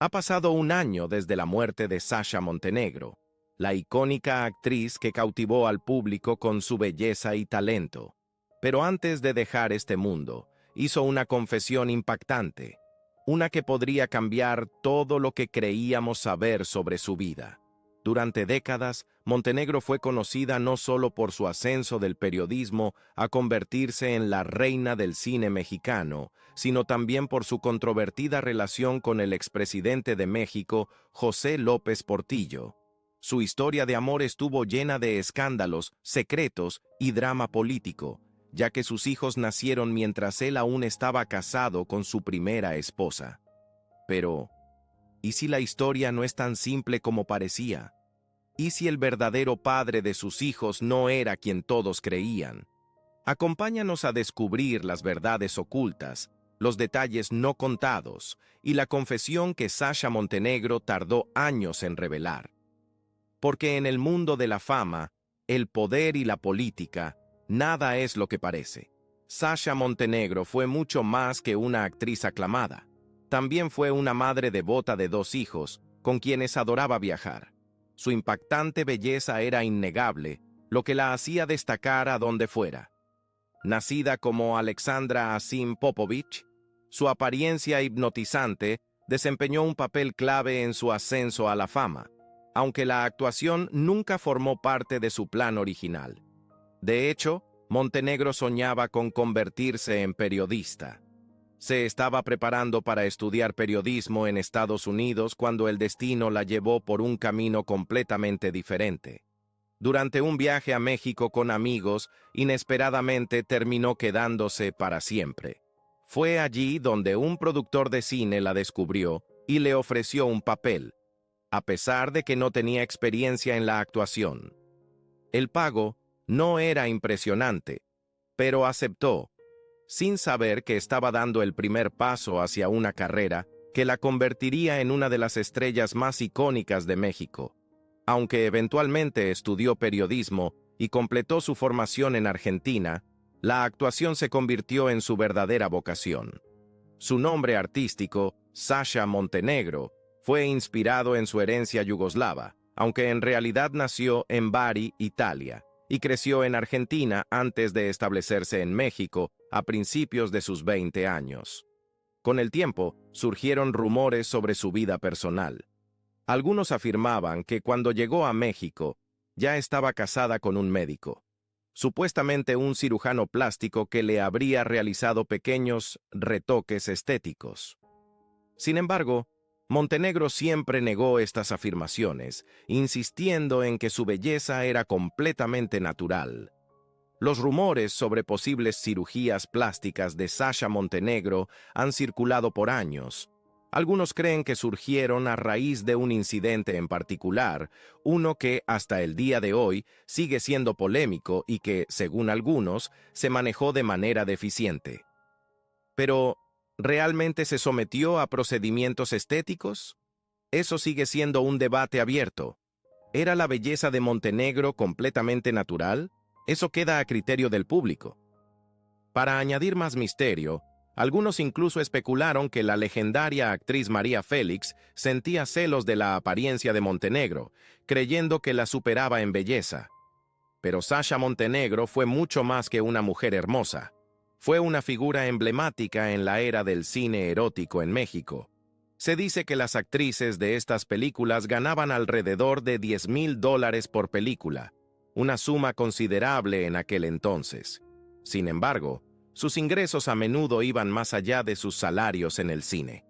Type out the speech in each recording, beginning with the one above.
Ha pasado un año desde la muerte de Sasha Montenegro, la icónica actriz que cautivó al público con su belleza y talento. Pero antes de dejar este mundo, hizo una confesión impactante, una que podría cambiar todo lo que creíamos saber sobre su vida. Durante décadas, Montenegro fue conocida no solo por su ascenso del periodismo a convertirse en la reina del cine mexicano, sino también por su controvertida relación con el expresidente de México, José López Portillo. Su historia de amor estuvo llena de escándalos, secretos y drama político, ya que sus hijos nacieron mientras él aún estaba casado con su primera esposa. Pero, ¿y si la historia no es tan simple como parecía? ¿Y si el verdadero padre de sus hijos no era quien todos creían? Acompáñanos a descubrir las verdades ocultas, los detalles no contados y la confesión que Sasha Montenegro tardó años en revelar. Porque en el mundo de la fama, el poder y la política, nada es lo que parece. Sasha Montenegro fue mucho más que una actriz aclamada. También fue una madre devota de 2 hijos, con quienes adoraba viajar. Su impactante belleza era innegable, lo que la hacía destacar a donde fuera. Nacida como Alexandra Asim Popovich, su apariencia hipnotizante desempeñó un papel clave en su ascenso a la fama, aunque la actuación nunca formó parte de su plan original. De hecho, Montenegro soñaba con convertirse en periodista. Se estaba preparando para estudiar periodismo en Estados Unidos cuando el destino la llevó por un camino completamente diferente. Durante un viaje a México con amigos, inesperadamente terminó quedándose para siempre. Fue allí donde un productor de cine la descubrió y le ofreció un papel, a pesar de que no tenía experiencia en la actuación. El pago no era impresionante, pero aceptó, sin saber que estaba dando el primer paso hacia una carrera que la convertiría en una de las estrellas más icónicas de México. Aunque eventualmente estudió periodismo y completó su formación en Argentina, la actuación se convirtió en su verdadera vocación. Su nombre artístico, Sasha Montenegro, fue inspirado en su herencia yugoslava, aunque en realidad nació en Bari, Italia, y creció en Argentina antes de establecerse en México a principios de sus 20 años. Con el tiempo, surgieron rumores sobre su vida personal. Algunos afirmaban que cuando llegó a México, ya estaba casada con un médico, supuestamente un cirujano plástico que le habría realizado pequeños retoques estéticos. Sin embargo, Montenegro siempre negó estas afirmaciones, insistiendo en que su belleza era completamente natural. Los rumores sobre posibles cirugías plásticas de Sasha Montenegro han circulado por años. Algunos creen que surgieron a raíz de un incidente en particular, uno que hasta el día de hoy sigue siendo polémico y que, según algunos, se manejó de manera deficiente. Pero, ¿realmente se sometió a procedimientos estéticos? Eso sigue siendo un debate abierto. ¿Era la belleza de Montenegro completamente natural? Eso queda a criterio del público. Para añadir más misterio, algunos incluso especularon que la legendaria actriz María Félix sentía celos de la apariencia de Montenegro, creyendo que la superaba en belleza. Pero Sasha Montenegro fue mucho más que una mujer hermosa. Fue una figura emblemática en la era del cine erótico en México. Se dice que las actrices de estas películas ganaban alrededor de $10,000 por película, una suma considerable en aquel entonces. Sin embargo, sus ingresos a menudo iban más allá de sus salarios en el cine.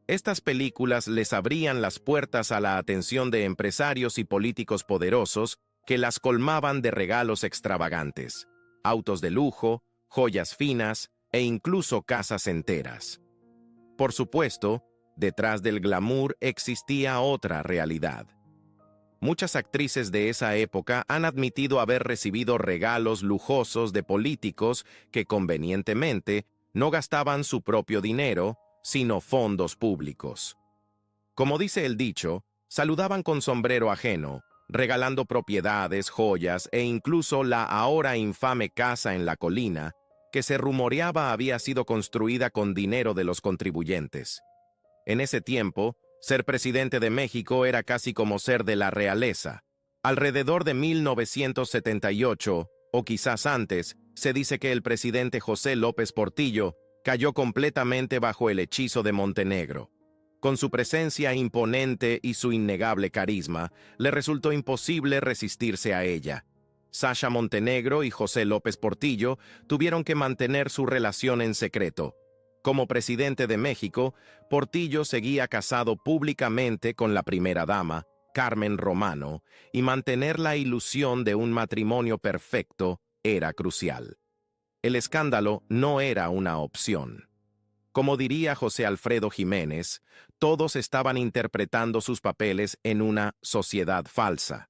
Estas películas les abrían las puertas a la atención de empresarios y políticos poderosos que las colmaban de regalos extravagantes, autos de lujo, joyas finas e incluso casas enteras. Por supuesto, detrás del glamour existía otra realidad. Muchas actrices de esa época han admitido haber recibido regalos lujosos de políticos que convenientemente no gastaban su propio dinero, sino fondos públicos. Como dice el dicho, saludaban con sombrero ajeno, regalando propiedades, joyas e incluso la ahora infame casa en la colina, que se rumoreaba había sido construida con dinero de los contribuyentes. En ese tiempo, Ser presidente de México era casi como ser de la realeza. Alrededor de 1978, o quizás antes, se dice que el presidente José López Portillo cayó completamente bajo el hechizo de Montenegro. Con su presencia imponente y su innegable carisma, le resultó imposible resistirse a ella. Sasha Montenegro y José López Portillo tuvieron que mantener su relación en secreto. Como presidente de México, Portillo seguía casado públicamente con la primera dama, Carmen Romano, y mantener la ilusión de un matrimonio perfecto era crucial. El escándalo no era una opción. Como diría José Alfredo Jiménez, todos estaban interpretando sus papeles en una sociedad falsa.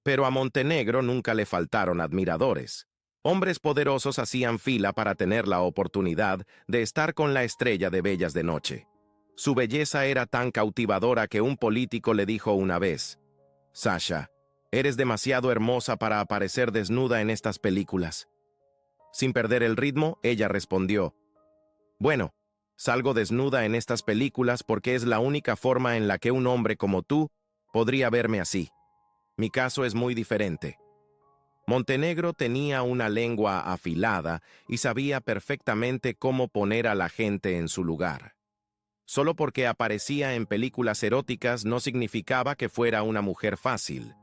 Pero a Montenegro nunca le faltaron admiradores. Hombres poderosos hacían fila para tener la oportunidad de estar con la estrella de Bellas de Noche. Su belleza era tan cautivadora que un político le dijo una vez: «Sasha, eres demasiado hermosa para aparecer desnuda en estas películas». Sin perder el ritmo, ella respondió: «Bueno, salgo desnuda en estas películas porque es la única forma en la que un hombre como tú podría verme así. Mi caso es muy diferente». Montenegro tenía una lengua afilada y sabía perfectamente cómo poner a la gente en su lugar. Solo porque aparecía en películas eróticas no significaba que fuera una mujer fácil.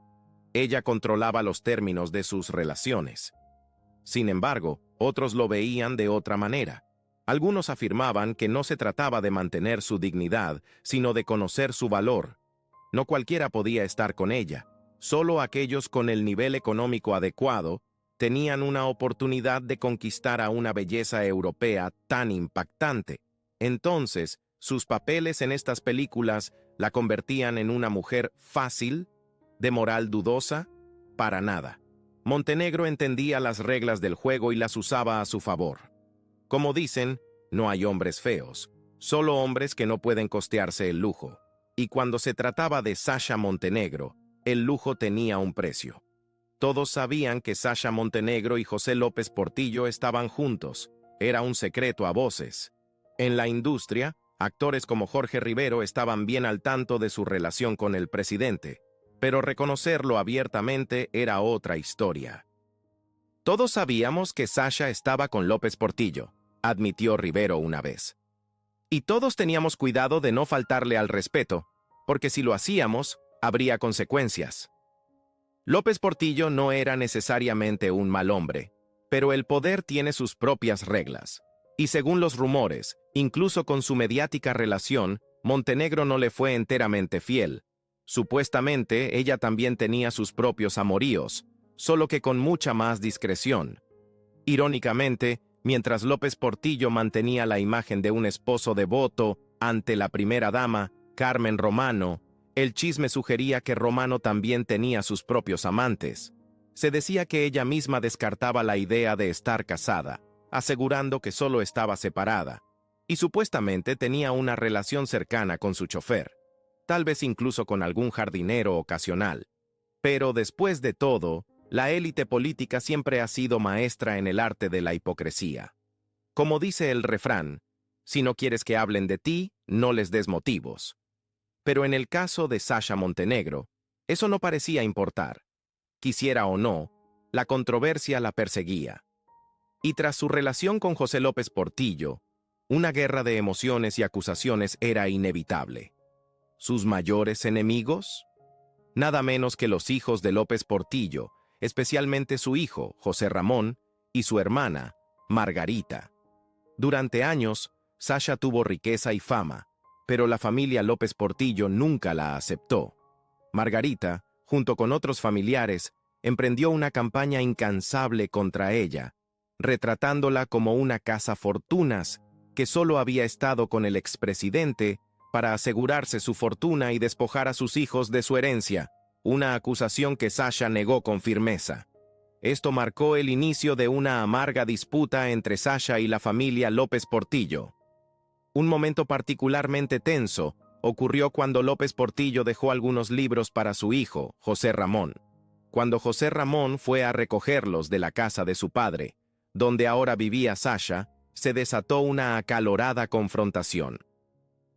Ella controlaba los términos de sus relaciones. Sin embargo, otros lo veían de otra manera. Algunos afirmaban que no se trataba de mantener su dignidad, sino de conocer su valor. No cualquiera podía estar con ella. Solo aquellos con el nivel económico adecuado tenían una oportunidad de conquistar a una belleza europea tan impactante. Entonces, sus papeles en estas películas la convertían en una mujer fácil, de moral dudosa, para nada. Montenegro entendía las reglas del juego y las usaba a su favor. Como dicen, no hay hombres feos, solo hombres que no pueden costearse el lujo. Y cuando se trataba de Sasha Montenegro, el lujo tenía un precio. Todos sabían que Sasha Montenegro y José López Portillo estaban juntos. Era un secreto a voces. En la industria, actores como Jorge Rivero estaban bien al tanto de su relación con el presidente, pero reconocerlo abiertamente era otra historia. «Todos sabíamos que Sasha estaba con López Portillo», admitió Rivero una vez. «Y todos teníamos cuidado de no faltarle al respeto, porque si lo hacíamos, habría consecuencias». López Portillo no era necesariamente un mal hombre, pero el poder tiene sus propias reglas. Y según los rumores, incluso con su mediática relación, Montenegro no le fue enteramente fiel. Supuestamente, ella también tenía sus propios amoríos, solo que con mucha más discreción. Irónicamente, mientras López Portillo mantenía la imagen de un esposo devoto ante la primera dama, Carmen Romano, el chisme sugería que Romano también tenía sus propios amantes. Se decía que ella misma descartaba la idea de estar casada, asegurando que solo estaba separada, y supuestamente tenía una relación cercana con su chofer, tal vez incluso con algún jardinero ocasional. Pero después de todo, la élite política siempre ha sido maestra en el arte de la hipocresía. Como dice el refrán, si no quieres que hablen de ti, no les des motivos. Pero en el caso de Sasha Montenegro, eso no parecía importar. Quisiera o no, la controversia la perseguía. Y tras su relación con José López Portillo, una guerra de emociones y acusaciones era inevitable. ¿Sus mayores enemigos? Nada menos que los hijos de López Portillo, especialmente su hijo, José Ramón, y su hermana, Margarita. Durante años, Sasha tuvo riqueza y fama, pero la familia López Portillo nunca la aceptó. Margarita, junto con otros familiares, emprendió una campaña incansable contra ella, retratándola como una cazafortunas que solo había estado con el expresidente para asegurarse su fortuna y despojar a sus hijos de su herencia, una acusación que Sasha negó con firmeza. Esto marcó el inicio de una amarga disputa entre Sasha y la familia López Portillo. Un momento particularmente tenso ocurrió cuando López Portillo dejó algunos libros para su hijo, José Ramón. Cuando José Ramón fue a recogerlos de la casa de su padre, donde ahora vivía Sasha, se desató una acalorada confrontación.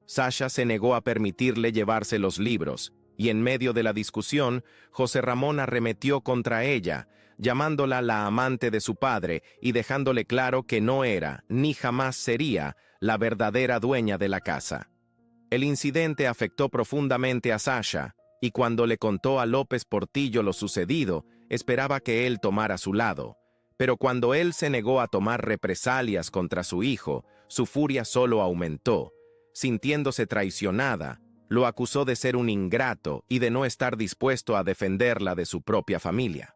Sasha se negó a permitirle llevarse los libros, y en medio de la discusión, José Ramón arremetió contra ella, llamándola la amante de su padre y dejándole claro que no era, ni jamás sería, la verdadera dueña de la casa. El incidente afectó profundamente a Sasha, y cuando le contó a López Portillo lo sucedido, esperaba que él tomara su lado. Pero cuando él se negó a tomar represalias contra su hijo, su furia solo aumentó. Sintiéndose traicionada, lo acusó de ser un ingrato y de no estar dispuesto a defenderla de su propia familia.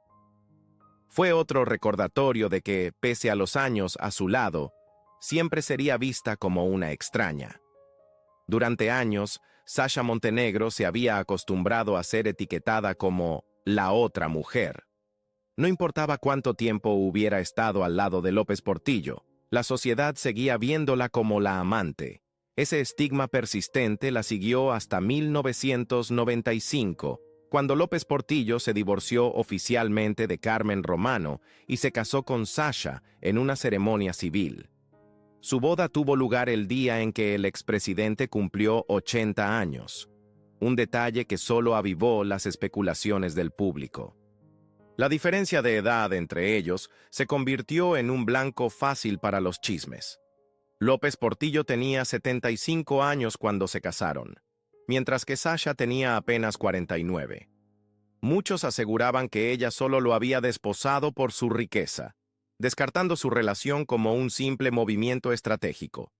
Fue otro recordatorio de que, pese a los años a su lado, siempre sería vista como una extraña. Durante años, Sasha Montenegro se había acostumbrado a ser etiquetada como la otra mujer. No importaba cuánto tiempo hubiera estado al lado de López Portillo, la sociedad seguía viéndola como la amante. Ese estigma persistente la siguió hasta 1995, cuando López Portillo se divorció oficialmente de Carmen Romano y se casó con Sasha en una ceremonia civil. Su boda tuvo lugar el día en que el expresidente cumplió 80 años, un detalle que solo avivó las especulaciones del público. La diferencia de edad entre ellos se convirtió en un blanco fácil para los chismes. López Portillo tenía 75 años cuando se casaron, mientras que Sasha tenía apenas 49. Muchos aseguraban que ella solo lo había desposado por su riqueza, descartando su relación como un simple movimiento estratégico.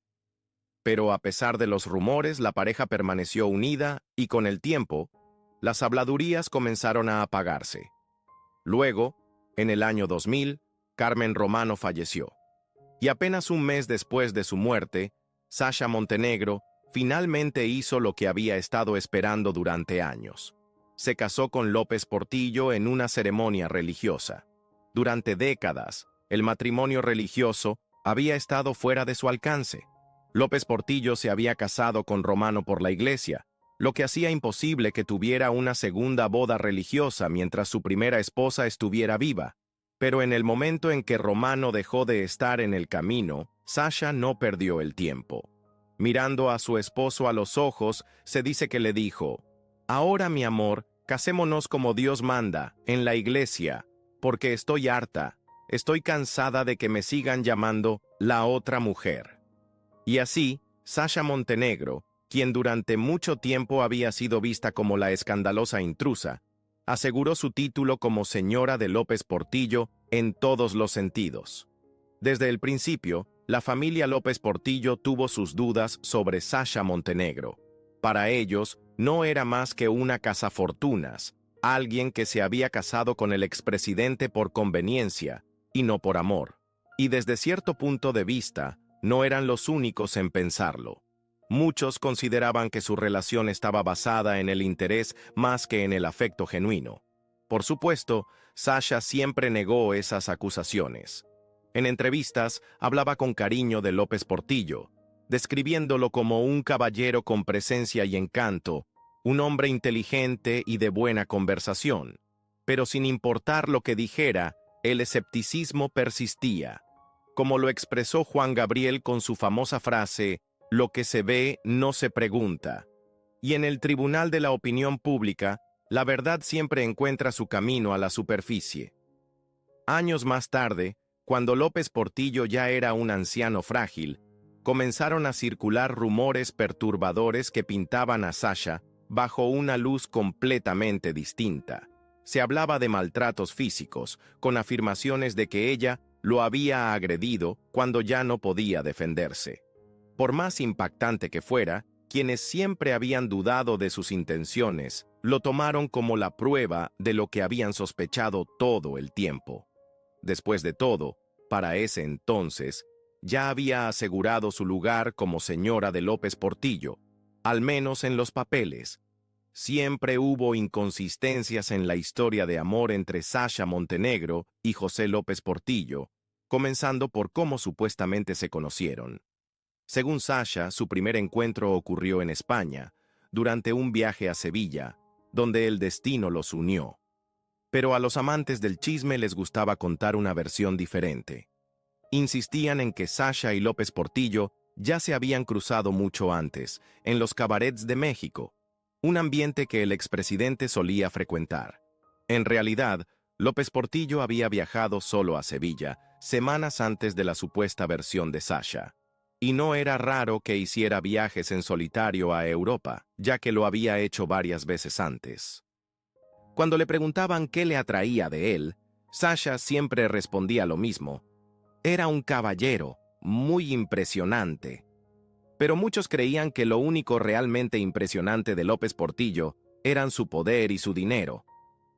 Pero a pesar de los rumores, la pareja permaneció unida y con el tiempo, las habladurías comenzaron a apagarse. Luego, en el año 2000, Carmen Romano falleció. Y apenas un mes después de su muerte, Sasha Montenegro finalmente hizo lo que había estado esperando durante años. Se casó con López Portillo en una ceremonia religiosa. Durante décadas, el matrimonio religioso había estado fuera de su alcance. López Portillo se había casado con Romano por la iglesia, lo que hacía imposible que tuviera una segunda boda religiosa mientras su primera esposa estuviera viva. Pero en el momento en que Romano dejó de estar en el camino, Sasha no perdió el tiempo. Mirando a su esposo a los ojos, se dice que le dijo: «Ahora, mi amor, casémonos como Dios manda, en la iglesia, porque estoy harta. Estoy cansada de que me sigan llamando la otra mujer». Y así, Sasha Montenegro, quien durante mucho tiempo había sido vista como la escandalosa intrusa, aseguró su título como señora de López Portillo en todos los sentidos. Desde el principio, la familia López Portillo tuvo sus dudas sobre Sasha Montenegro. Para ellos, no era más que una cazafortunas, alguien que se había casado con el expresidente por conveniencia, y no por amor. Y desde cierto punto de vista, no eran los únicos en pensarlo. Muchos consideraban que su relación estaba basada en el interés más que en el afecto genuino. Por supuesto, Sasha siempre negó esas acusaciones. En entrevistas, hablaba con cariño de López Portillo, describiéndolo como un caballero con presencia y encanto, un hombre inteligente y de buena conversación. Pero sin importar lo que dijera, el escepticismo persistía. Como lo expresó Juan Gabriel con su famosa frase: «Lo que se ve no se pregunta». Y en el tribunal de la opinión pública, la verdad siempre encuentra su camino a la superficie. Años más tarde, cuando López Portillo ya era un anciano frágil, comenzaron a circular rumores perturbadores que pintaban a Sasha bajo una luz completamente distinta. Se hablaba de maltratos físicos, con afirmaciones de que ella lo había agredido cuando ya no podía defenderse. Por más impactante que fuera, quienes siempre habían dudado de sus intenciones, lo tomaron como la prueba de lo que habían sospechado todo el tiempo. Después de todo, para ese entonces, ya había asegurado su lugar como señora de López Portillo, al menos en los papeles. Siempre hubo inconsistencias en la historia de amor entre Sasha Montenegro y José López Portillo, comenzando por cómo supuestamente se conocieron. Según Sasha, su primer encuentro ocurrió en España, durante un viaje a Sevilla, donde el destino los unió. Pero a los amantes del chisme les gustaba contar una versión diferente. Insistían en que Sasha y López Portillo ya se habían cruzado mucho antes, en los cabarets de México, un ambiente que el expresidente solía frecuentar. En realidad, López Portillo había viajado solo a Sevilla, semanas antes de la supuesta versión de Sasha. Y no era raro que hiciera viajes en solitario a Europa, ya que lo había hecho varias veces antes. Cuando le preguntaban qué le atraía de él, Sasha siempre respondía lo mismo. Era un caballero, muy impresionante. Pero muchos creían que lo único realmente impresionante de López Portillo eran su poder y su dinero.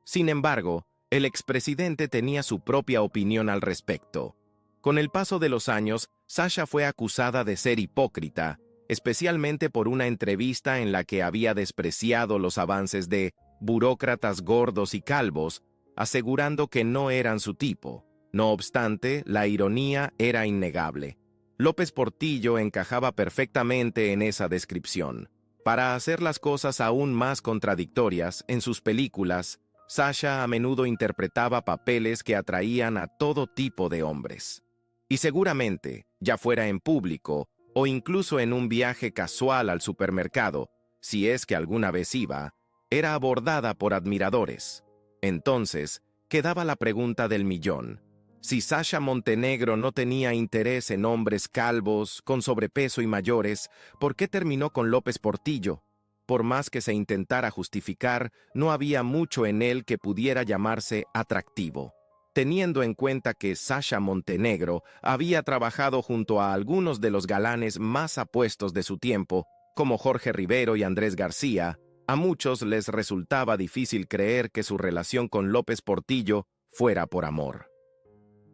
Sin embargo, el expresidente tenía su propia opinión al respecto. Con el paso de los años, Sasha fue acusada de ser hipócrita, especialmente por una entrevista en la que había despreciado los avances de burócratas gordos y calvos, asegurando que no eran su tipo. No obstante, la ironía era innegable. López Portillo encajaba perfectamente en esa descripción. Para hacer las cosas aún más contradictorias, en sus películas, Sasha a menudo interpretaba papeles que atraían a todo tipo de hombres. Y seguramente, ya fuera en público o incluso en un viaje casual al supermercado, si es que alguna vez iba, era abordada por admiradores. Entonces, quedaba la pregunta del millón. Si Sasha Montenegro no tenía interés en hombres calvos, con sobrepeso y mayores, ¿por qué terminó con López Portillo? Por más que se intentara justificar, no había mucho en él que pudiera llamarse atractivo. Teniendo en cuenta que Sasha Montenegro había trabajado junto a algunos de los galanes más apuestos de su tiempo, como Jorge Rivero y Andrés García, a muchos les resultaba difícil creer que su relación con López Portillo fuera por amor.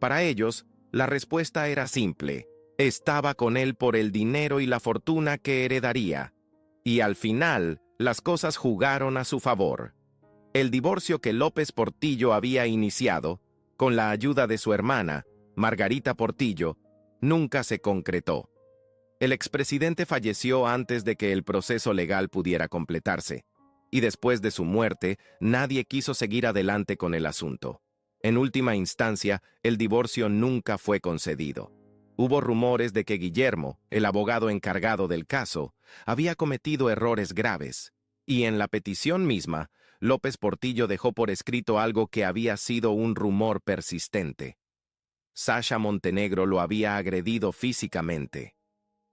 Para ellos, la respuesta era simple. Estaba con él por el dinero y la fortuna que heredaría. Y al final, las cosas jugaron a su favor. El divorcio que López Portillo había iniciado, con la ayuda de su hermana, Margarita Portillo, nunca se concretó. El expresidente falleció antes de que el proceso legal pudiera completarse, y después de su muerte, nadie quiso seguir adelante con el asunto. En última instancia, el divorcio nunca fue concedido. Hubo rumores de que Guillermo, el abogado encargado del caso, había cometido errores graves, y en la petición misma, López Portillo dejó por escrito algo que había sido un rumor persistente. Sasha Montenegro lo había agredido físicamente.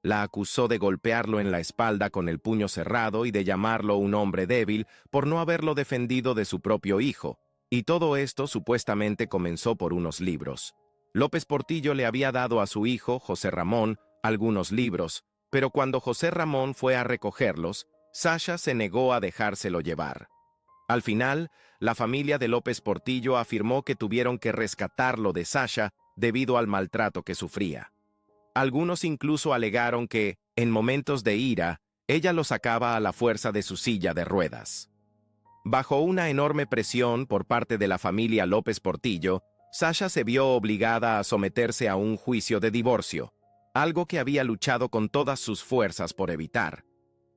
La acusó de golpearlo en la espalda con el puño cerrado y de llamarlo un hombre débil por no haberlo defendido de su propio hijo. Y todo esto supuestamente comenzó por unos libros. López Portillo le había dado a su hijo, José Ramón, algunos libros, pero cuando José Ramón fue a recogerlos, Sasha se negó a dejárselo llevar. Al final, la familia de López Portillo afirmó que tuvieron que rescatarlo de Sasha debido al maltrato que sufría. Algunos incluso alegaron que, en momentos de ira, ella lo sacaba a la fuerza de su silla de ruedas. Bajo una enorme presión por parte de la familia López Portillo, Sasha se vio obligada a someterse a un juicio de divorcio, algo que había luchado con todas sus fuerzas por evitar.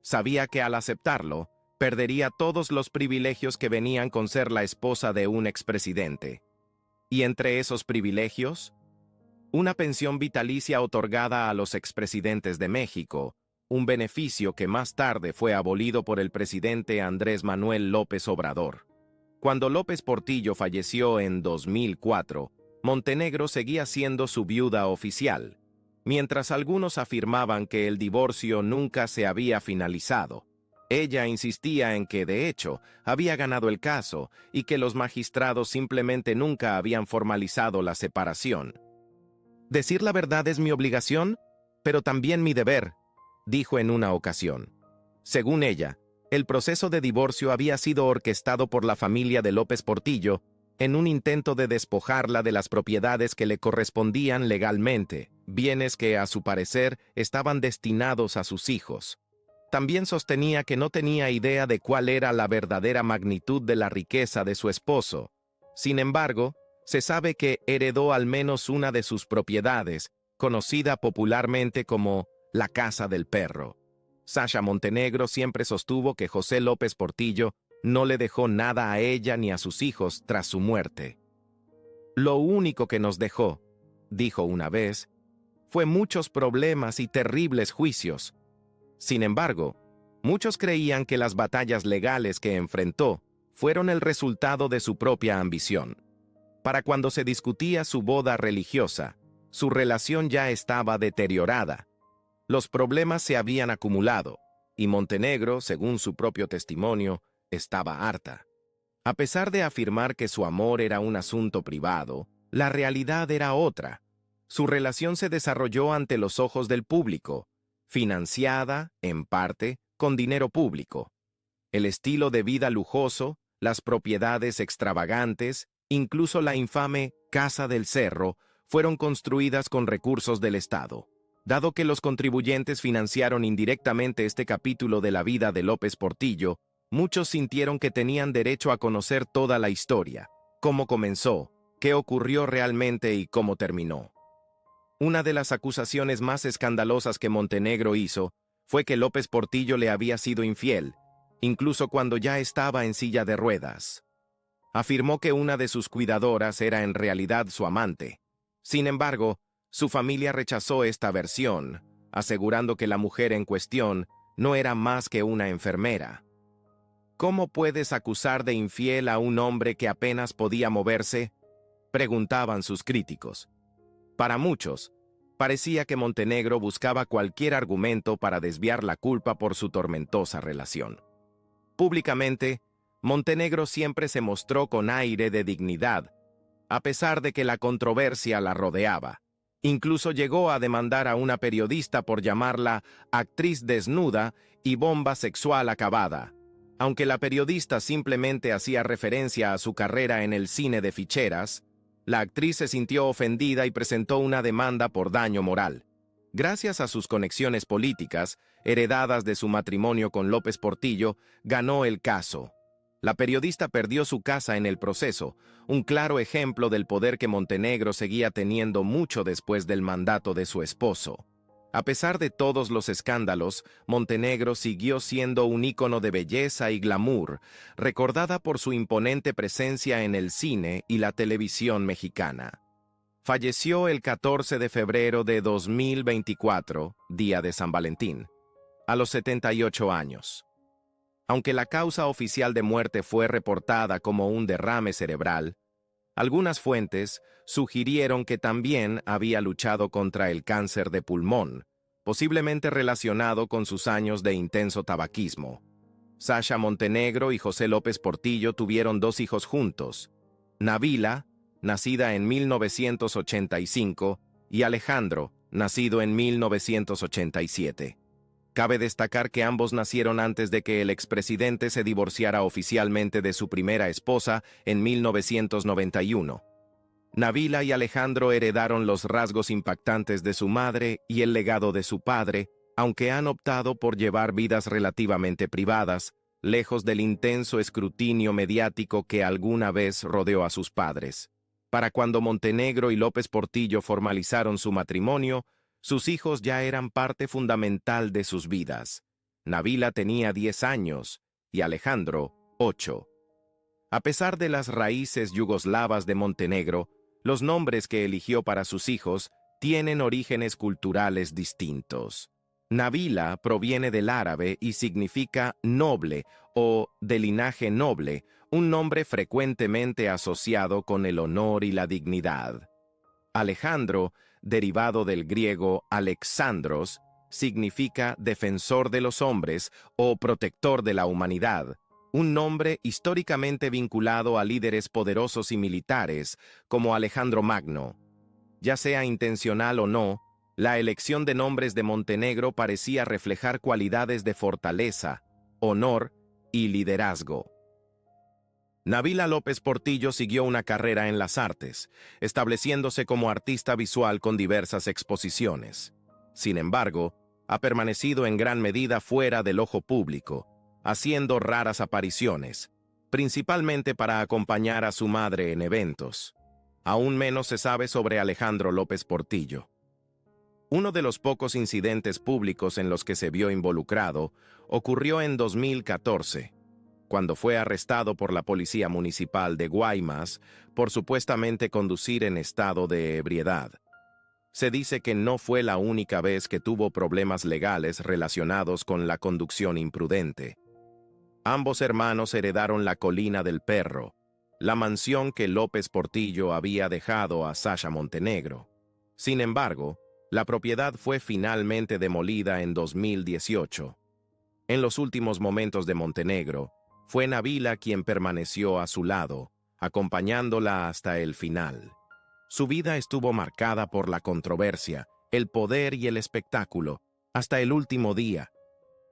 Sabía que al aceptarlo, perdería todos los privilegios que venían con ser la esposa de un expresidente. Y entre esos privilegios, una pensión vitalicia otorgada a los expresidentes de México, un beneficio que más tarde fue abolido por el presidente Andrés Manuel López Obrador. Cuando López Portillo falleció en 2004, Montenegro seguía siendo su viuda oficial, mientras algunos afirmaban que el divorcio nunca se había finalizado. Ella insistía en que, de hecho, había ganado el caso y que los magistrados simplemente nunca habían formalizado la separación. «Decir la verdad es mi obligación, pero también mi deber», dijo en una ocasión. Según ella, el proceso de divorcio había sido orquestado por la familia de López Portillo en un intento de despojarla de las propiedades que le correspondían legalmente, bienes que, a su parecer, estaban destinados a sus hijos. También sostenía que no tenía idea de cuál era la verdadera magnitud de la riqueza de su esposo. Sin embargo, se sabe que heredó al menos una de sus propiedades, conocida popularmente como la Casa del Perro. Sasha Montenegro siempre sostuvo que José López Portillo no le dejó nada a ella ni a sus hijos tras su muerte. «Lo único que nos dejó», dijo una vez, fue muchos problemas y terribles juicios. Sin embargo, muchos creían que las batallas legales que enfrentó fueron el resultado de su propia ambición. Para cuando se discutía su boda religiosa, su relación ya estaba deteriorada. Los problemas se habían acumulado, y Montenegro, según su propio testimonio, estaba harta. A pesar de afirmar que su amor era un asunto privado, la realidad era otra. Su relación se desarrolló ante los ojos del público, financiada, en parte, con dinero público. El estilo de vida lujoso, las propiedades extravagantes, incluso la infame Casa del Cerro, fueron construidas con recursos del Estado. Dado que los contribuyentes financiaron indirectamente este capítulo de la vida de López Portillo, muchos sintieron que tenían derecho a conocer toda la historia, cómo comenzó, qué ocurrió realmente y cómo terminó. Una de las acusaciones más escandalosas que Montenegro hizo fue que López Portillo le había sido infiel, incluso cuando ya estaba en silla de ruedas. Afirmó que una de sus cuidadoras era en realidad su amante. Sin embargo, su familia rechazó esta versión, asegurando que la mujer en cuestión no era más que una enfermera. ¿Cómo puedes acusar de infiel a un hombre que apenas podía moverse?, preguntaban sus críticos. Para muchos, parecía que Montenegro buscaba cualquier argumento para desviar la culpa por su tormentosa relación. Públicamente, Montenegro siempre se mostró con aire de dignidad, a pesar de que la controversia la rodeaba. Incluso llegó a demandar a una periodista por llamarla actriz desnuda y bomba sexual acabada. Aunque la periodista simplemente hacía referencia a su carrera en el cine de ficheras, la actriz se sintió ofendida y presentó una demanda por daño moral. Gracias a sus conexiones políticas, heredadas de su matrimonio con López Portillo, ganó el caso. La periodista perdió su casa en el proceso, un claro ejemplo del poder que Montenegro seguía teniendo mucho después del mandato de su esposo. A pesar de todos los escándalos, Montenegro siguió siendo un ícono de belleza y glamour, recordada por su imponente presencia en el cine y la televisión mexicana. Falleció el 14 de febrero de 2024, día de San Valentín, a los 78 años. Aunque la causa oficial de muerte fue reportada como un derrame cerebral, algunas fuentes sugirieron que también había luchado contra el cáncer de pulmón, posiblemente relacionado con sus años de intenso tabaquismo. Sasha Montenegro y José López Portillo tuvieron 2 hijos juntos: Nabila, nacida en 1985, y Alejandro, nacido en 1987. Cabe destacar que ambos nacieron antes de que el expresidente se divorciara oficialmente de su primera esposa en 1991. Nabila y Alejandro heredaron los rasgos impactantes de su madre y el legado de su padre, aunque han optado por llevar vidas relativamente privadas, lejos del intenso escrutinio mediático que alguna vez rodeó a sus padres. Para cuando Montenegro y López Portillo formalizaron su matrimonio, sus hijos ya eran parte fundamental de sus vidas. Nabila tenía 10 años y Alejandro 8. A pesar de las raíces yugoslavas de Montenegro, los nombres que eligió para sus hijos tienen orígenes culturales distintos. Nabila proviene del árabe y significa noble o de linaje noble, un nombre frecuentemente asociado con el honor y la dignidad. Alejandro, derivado del griego Alexandros, significa defensor de los hombres o protector de la humanidad, un nombre históricamente vinculado a líderes poderosos y militares como Alejandro Magno. Ya sea intencional o no, la elección de nombres de Montenegro parecía reflejar cualidades de fortaleza, honor y liderazgo. Nabila López Portillo siguió una carrera en las artes, estableciéndose como artista visual con diversas exposiciones. Sin embargo, ha permanecido en gran medida fuera del ojo público, haciendo raras apariciones, principalmente para acompañar a su madre en eventos. Aún menos se sabe sobre Alejandro López Portillo. Uno de los pocos incidentes públicos en los que se vio involucrado ocurrió en 2014, cuando fue arrestado por la Policía Municipal de Guaymas por supuestamente conducir en estado de ebriedad. Se dice que no fue la única vez que tuvo problemas legales relacionados con la conducción imprudente. Ambos hermanos heredaron la Colina del Perro, la mansión que López Portillo había dejado a Sasha Montenegro. Sin embargo, la propiedad fue finalmente demolida en 2018. En los últimos momentos de Montenegro, fue Nabila quien permaneció a su lado, acompañándola hasta el final. Su vida estuvo marcada por la controversia, el poder y el espectáculo, hasta el último día,